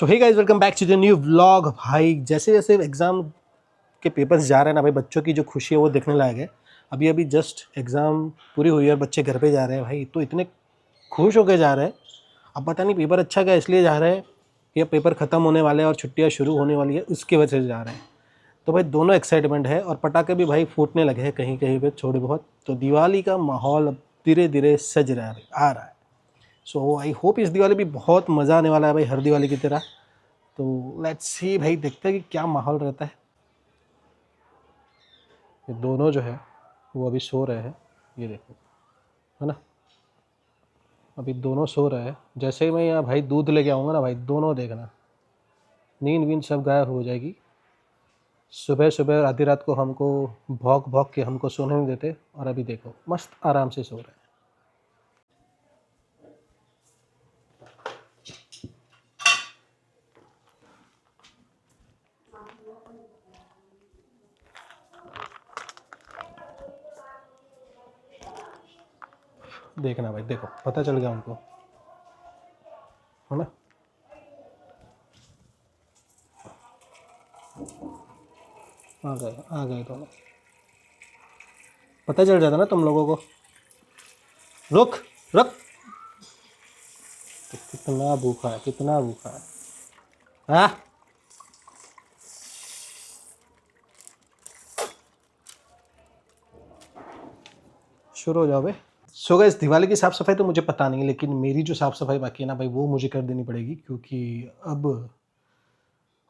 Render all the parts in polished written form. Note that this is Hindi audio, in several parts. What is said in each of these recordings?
तो hey guys, welcome back to the new vlog. भाई जैसे जैसे एग्ज़ाम के पेपर्स जा रहे हैं ना भाई, बच्चों की जो खुशी है वो देखने लायक है। अभी अभी जस्ट एग्ज़ाम पूरी हुई है और बच्चे घर पे जा रहे हैं भाई, तो इतने खुश होके जा रहे हैं। अब पता नहीं पेपर अच्छा गया इसलिए जा रहे हैं या पेपर ख़त्म होने वाले हैं और छुट्टियाँ शुरू होने वाली है उसकी वजह से जा रहे हैं। तो भाई दोनों एक्साइटमेंट है और पटाखे भी भाई फूटने लगे हैं कहीं कहीं पे थोड़े बहुत। तो दिवाली का माहौल अब धीरे धीरे सज रहा है भाई, आ रहा है। सो आई होप इस दिवाली भी बहुत मज़ा आने वाला है भाई, हर दिवाली की तरह। तो लेट्स सी भाई, देखते हैं कि क्या माहौल रहता है। ये दोनों जो है वो अभी सो रहे हैं, ये देखो, है ना। अभी दोनों सो रहे हैं। जैसे ही मैं यहाँ भाई दूध लेके आऊँगा ना भाई, दोनों देखना नींद वींद सब गायब हो जाएगी। सुबह सुबह आधी रात को हमको भौंक भौंक के हमको सोने नहीं देते, और अभी देखो मस्त आराम से सो रहे हैं। देखना भाई, देखो पता चल गया उनको, है ना। आ गए दोनों। पता चल जाता ना तुम लोगों को। रुक, रुक। कितना भूखा है, कितना भूखा है। हाँ, शुरू हो जाओ बे। सो गाइस, दिवाली की साफ़ सफाई तो मुझे पता नहीं, लेकिन मेरी जो साफ़ सफाई बाकी है ना भाई, वो मुझे कर देनी पड़ेगी, क्योंकि अब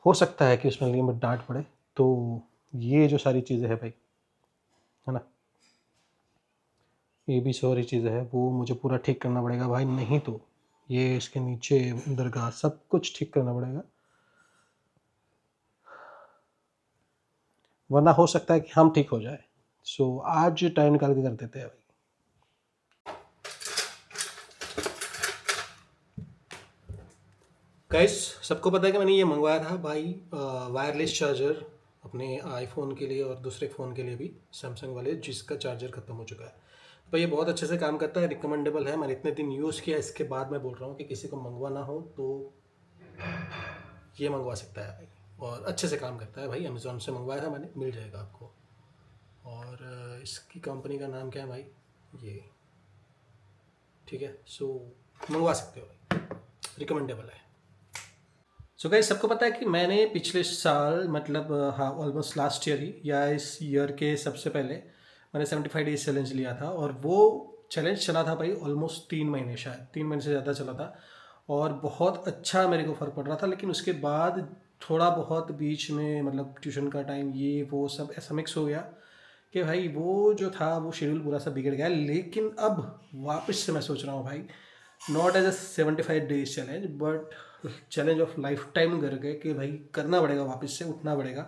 हो सकता है कि उसमें लिए में डांट पड़े। तो ये जो सारी चीज़ें हैं भाई, है ना, ये भी सारी चीज़ें हैं, वो मुझे पूरा ठीक करना पड़ेगा भाई। नहीं तो ये इसके नीचे दरगाह सब कुछ ठीक करना पड़ेगा, वरना हो सकता है कि हम ठीक हो जाए। सो आज टाइम निकाल के कर देते हैं भाई। गाइस, सबको पता है कि मैंने ये मंगवाया था भाई, वायरलेस चार्जर अपने आईफोन के लिए और दूसरे फ़ोन के लिए भी, सैमसंग वाले, जिसका चार्जर ख़त्म हो चुका है। भाई ये बहुत अच्छे से काम करता है, रिकमेंडेबल है। मैंने इतने दिन यूज़ किया, इसके बाद मैं बोल रहा हूँ कि किसी को मंगवाना हो तो ये मंगवा सकता है भाई, और अच्छे से काम करता है भाई। अमेज़ोन से मंगवाया था मैंने, मिल जाएगा आपको। और इसकी कंपनी का नाम क्या है भाई, ये, ठीक है। सो मंगवा सकते हो भाई, रिकमेंडेबल है। सो गाइस, सबको पता है कि मैंने पिछले साल, मतलब हाँ ऑलमोस्ट लास्ट ईयर ही, या इस ईयर के सबसे पहले मैंने 75 डेज चैलेंज लिया था। और वो चैलेंज चला था भाई ऑलमोस्ट 3 महीने, शायद 3 महीने से ज़्यादा चला था। और बहुत अच्छा मेरे को फ़र्क पड़ रहा था। लेकिन उसके बाद थोड़ा बहुत बीच में, मतलब ट्यूशन का टाइम, ये वो सब ऐसा मिक्स हो गया कि भाई वो जो था वो शेड्यूल पूरा सा बिगड़ गया। लेकिन अब वापस से मैं सोच रहा हूँ भाई, not as a 75 days challenge, but challenge of life time करके, कि भाई करना पड़ेगा, वापस से उठना पड़ेगा,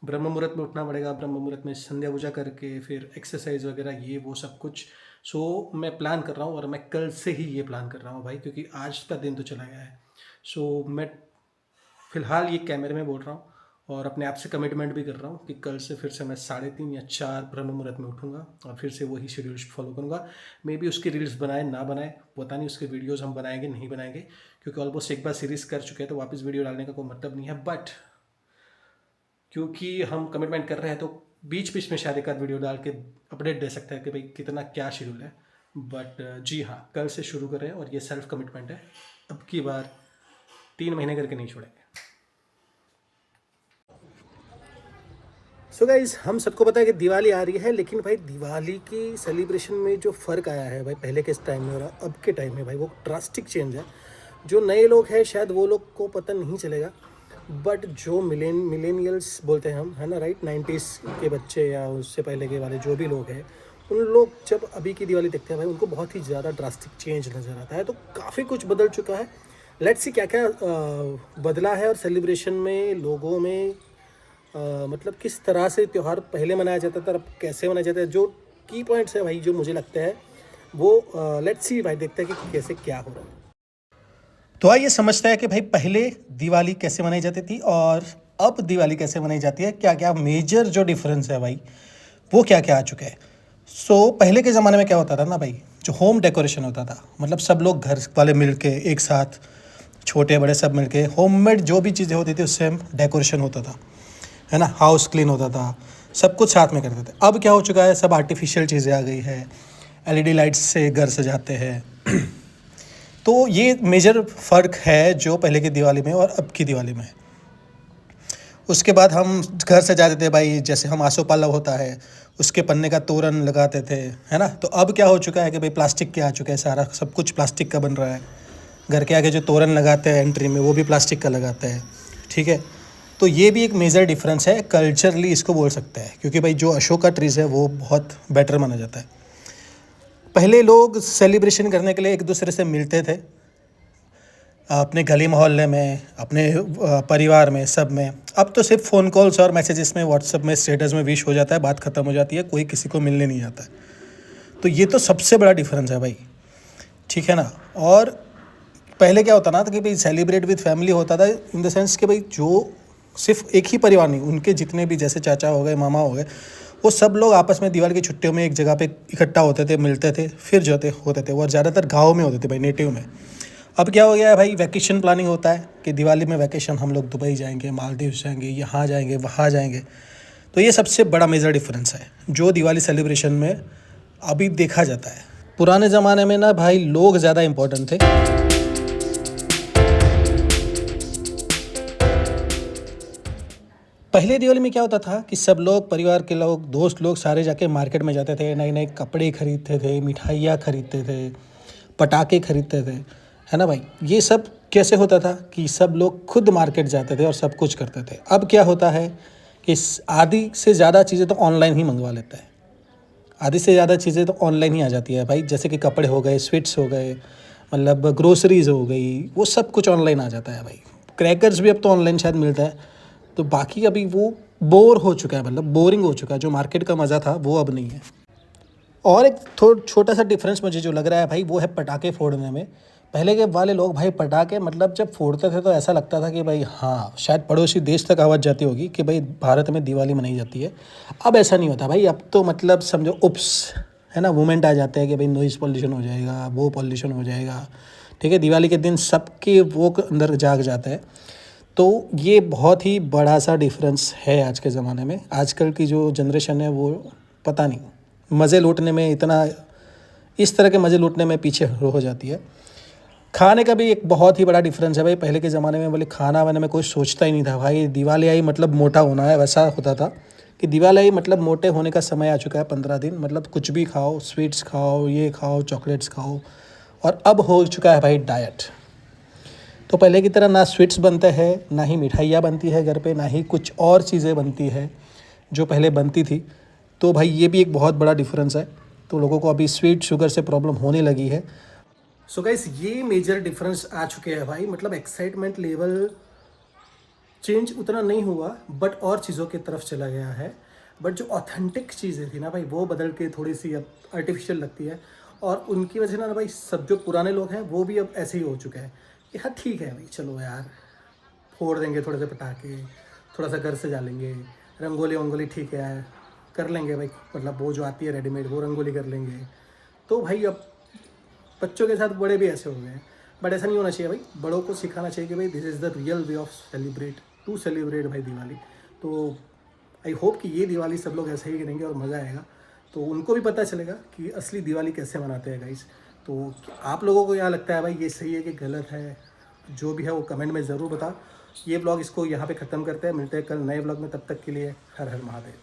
ब्रह्म मुहूर्त में उठना पड़ेगा, ब्रह्म मुहूर्त में संध्या पूजा करके फिर एक्सरसाइज वगैरह ये वो सब कुछ। सो मैं प्लान कर रहा हूँ, और मैं कल से ही ये प्लान कर रहा हूँ भाई, क्योंकि आज का दिन तो चला गया है। सो मैं फ़िलहाल ये कैमरे में बोल रहा हूँ, और अपने आप से कमिटमेंट भी कर रहा हूँ कि कल से फिर से मैं 3:30 या 4 ब्रह्म मुहूर्त में उठूँगा और फिर से वही शेड्यूल फॉलो करूँगा। मे बी उसकी रील्स बनाए ना बनाए, पता नहीं, उसके वीडियोस हम बनाएंगे नहीं बनाएंगे, क्योंकि ऑलमोस्ट एक बार सीरीज़ कर चुके हैं, तो वापस वीडियो डालने का कोई मतलब नहीं है। बट क्योंकि हम कमिटमेंट कर रहे हैं, तो बीच बीच में शायद एक आध वीडियो डाल के अपडेट दे सकते हैं कि भाई कितना क्या शेड्यूल है। बट जी हाँ, कल से शुरू कर रहे हैं, और ये सेल्फ कमिटमेंट है। अब की बार 3 महीने करके नहीं छोड़ेंगे। सो गाइज, हम सबको पता है कि दिवाली आ रही है, लेकिन भाई दिवाली की सेलिब्रेशन में जो फ़र्क आया है भाई, पहले के इस टाइम में और अब के टाइम में भाई, वो ड्रास्टिक चेंज है। जो नए लोग हैं शायद वो लोग को पता नहीं चलेगा, बट जो मिलेनियल्स बोलते हैं हम, है ना, राइट, 90s के बच्चे या उससे पहले के वाले जो भी लोग हैं, उन लोग जब अभी की दिवाली देखते हैं भाई, उनको बहुत ही ज़्यादा ड्रास्टिक चेंज नज़र आता है। तो काफ़ी कुछ बदल चुका है। लेट्स सी क्या क्या बदला है, और सेलिब्रेशन में लोगों में मतलब किस तरह से त्यौहार पहले मनाया जाता था, अब कैसे मनाया जाता है, जो की पॉइंट्स है भाई जो मुझे लगता है वो लेट्स सी भाई, देखते हैं कि कैसे क्या हो रहा है। तो आइए समझते हैं कि भाई पहले दिवाली कैसे मनाई जाती थी और अब दिवाली कैसे मनाई जाती है, क्या क्या मेजर जो डिफरेंस है भाई, वो क्या क्या आ चुका है। पहले के ज़माने में क्या होता था ना भाई, जो होम डेकोरेशन होता था, मतलब सब लोग घर वाले मिल के एक साथ छोटे बड़े सब मिलके होममेड जो भी चीज़ें होती थी उससे डेकोरेशन होता था, है ना, हाउस क्लीन होता था, सब कुछ साथ में करते थे। अब क्या हो चुका है, सब आर्टिफिशियल चीज़ें आ गई है, एलईडी लाइट्स से घर सजाते हैं। तो ये मेजर फ़र्क है जो पहले की दिवाली में और अब की दिवाली में है। उसके बाद हम घर सजाते थे भाई, जैसे हम आसोपालव होता है उसके पन्ने का तोरण लगाते थे, है ना। तो अब क्या हो चुका है कि भाई प्लास्टिक के आ चुके हैं, सारा सब कुछ प्लास्टिक का बन रहा है। घर के आगे जो तोरण लगाते हैं एंट्री में, वो भी प्लास्टिक का लगाते हैं, ठीक है। तो ये भी एक मेजर डिफरेंस है, कल्चरली इसको बोल सकते हैं, क्योंकि भाई जो अशोका ट्रीज़ है वो बहुत बेटर माना जाता है। पहले लोग सेलिब्रेशन करने के लिए एक दूसरे से मिलते थे, अपने गली मोहल्ले में, अपने परिवार में, सब में। अब तो सिर्फ फ़ोन कॉल्स और मैसेजेस में, व्हाट्सएप में, स्टेटस में विश हो जाता है, बात ख़त्म हो जाती है, कोई किसी को मिलने नहीं आता है। तो ये तो सबसे बड़ा डिफरेंस है भाई, ठीक है ना। और पहले क्या होता ना था कि भाई सेलिब्रेट विद फैमिली होता था, इन द सेंस कि भाई जो सिर्फ एक ही परिवार नहीं, उनके जितने भी जैसे चाचा हो गए, मामा हो गए, वो सब लोग आपस में दिवाली की छुट्टियों में एक जगह पे इकट्ठा होते थे, मिलते थे, फिर जो होते थे वो ज़्यादातर गाँव में होते थे भाई, नेटिव में। अब क्या हो गया है भाई, वैकेशन प्लानिंग होता है कि दिवाली में वैकेशन हम लोग दुबई जाएंगे, मालदीव्स जाएंगे, यहाँ जाएंगे, वहाँ जाएंगे। तो ये सबसे बड़ा मेजर डिफरेंस है जो दिवाली सेलिब्रेशन में अभी देखा जाता है। पुराने ज़माने में ना भाई लोग ज़्यादा इम्पोर्टेंट थे। पहले दिवाली में क्या होता था कि सब लोग, परिवार के लोग, दोस्त लोग सारे जाके मार्केट में जाते थे, नए नए कपड़े खरीदते थे, मिठाइयाँ खरीदते थे, पटाखे खरीदते थे, है ना भाई। ये सब कैसे होता था कि सब लोग खुद मार्केट जाते थे और सब कुछ करते थे। अब क्या होता है कि आधी से ज़्यादा चीज़ें तो ऑनलाइन ही मंगवा लेता है, आधी से ज़्यादा चीज़ें तो ऑनलाइन ही आ जाती है भाई, जैसे कि कपड़े हो गए, स्वीट्स हो गए, मतलब ग्रोसरीज हो गई, वो सब कुछ ऑनलाइन आ जाता है भाई। क्रैकर्स भी अब तो ऑनलाइन शायद मिलता है। तो बाकी अभी वो बोर हो चुका है, मतलब बोरिंग हो चुका है, जो मार्केट का मज़ा था वो अब नहीं है। और एक छोटा सा डिफरेंस मुझे जो लग रहा है भाई, वो है पटाखे फोड़ने में। पहले के वाले लोग भाई पटाखे मतलब जब फोड़ते थे तो ऐसा लगता था कि भाई हाँ, शायद पड़ोसी देश तक आवाज़ जाती होगी कि भाई भारत में दिवाली मनाई जाती है। अब ऐसा नहीं होता भाई, अब तो मतलब समझो उप्स, है ना, मूवमेंट आ जाते हैं कि भाई नॉइज़ पॉल्यूशन हो जाएगा, वो पॉल्यूशन हो जाएगा, ठीक है। दिवाली के दिन सबके वो अंदर जाग जाता है। तो ये बहुत ही बड़ा सा डिफरेंस है आज के ज़माने में। आजकल की जो जनरेशन है वो पता नहीं, मज़े लूटने में इतना, इस तरह के मज़े लूटने में पीछे हो जाती है। खाने का भी एक बहुत ही बड़ा डिफरेंस है भाई। पहले के ज़माने में बोले खाना वाने में कोई सोचता ही नहीं था भाई, दिवाली आई मतलब मोटा होना है, वैसा होता था कि दिवाली आई मतलब मोटे होने का समय आ चुका है, 15 दिन मतलब कुछ भी खाओ, स्वीट्स खाओ, ये खाओ, चॉकलेट्स खाओ। और अब हो चुका है भाई डाइट। तो पहले की तरह ना स्वीट्स बनते हैं, ना ही मिठाइयाँ बनती है घर पे, ना ही कुछ और चीज़ें बनती है जो पहले बनती थी। तो भाई ये भी एक बहुत बड़ा डिफरेंस है। तो लोगों को अभी स्वीट शुगर से प्रॉब्लम होने लगी है। सो गाइस, ये मेजर डिफरेंस आ चुके हैं भाई, मतलब एक्साइटमेंट लेवल चेंज उतना नहीं हुआ, बट और चीज़ों की तरफ चला गया है। बट जो ऑथेंटिक चीज़ें थी ना भाई, वो बदल के थोड़ी सी अब आर्टिफिशियल लगती है। और उनकी वजह ना भाई, सब जो पुराने लोग हैं वो भी अब ऐसे ही हो चुके हैं कि हाँ ठीक है भाई, चलो यार फोड़ देंगे थोड़े से पटाखे, थोड़ा सा घर सजा लेंगे, रंगोली वंगोली ठीक है यार कर लेंगे भाई, मतलब वो जो आती है रेडीमेड वो रंगोली कर लेंगे। तो भाई अब बच्चों के साथ बड़े भी ऐसे हो गए हैं। बट ऐसा नहीं होना चाहिए भाई, बड़ों को सिखाना चाहिए कि भाई this is the real way of celebrate भाई दिवाली। तो आई होप कि ये दिवाली सब लोग ऐसे ही करेंगे और मज़ा आएगा, तो उनको भी पता चलेगा कि असली दिवाली कैसे मनाते हैं गाइस। तो आप लोगों को क्या लगता है भाई, ये सही है कि गलत है? जो भी है वो कमेंट में ज़रूर बताओ। ये ब्लॉग इसको यहाँ पे ख़त्म करते हैं, मिलते हैं कल नए ब्लॉग में, तब तक के लिए हर हर महादेव।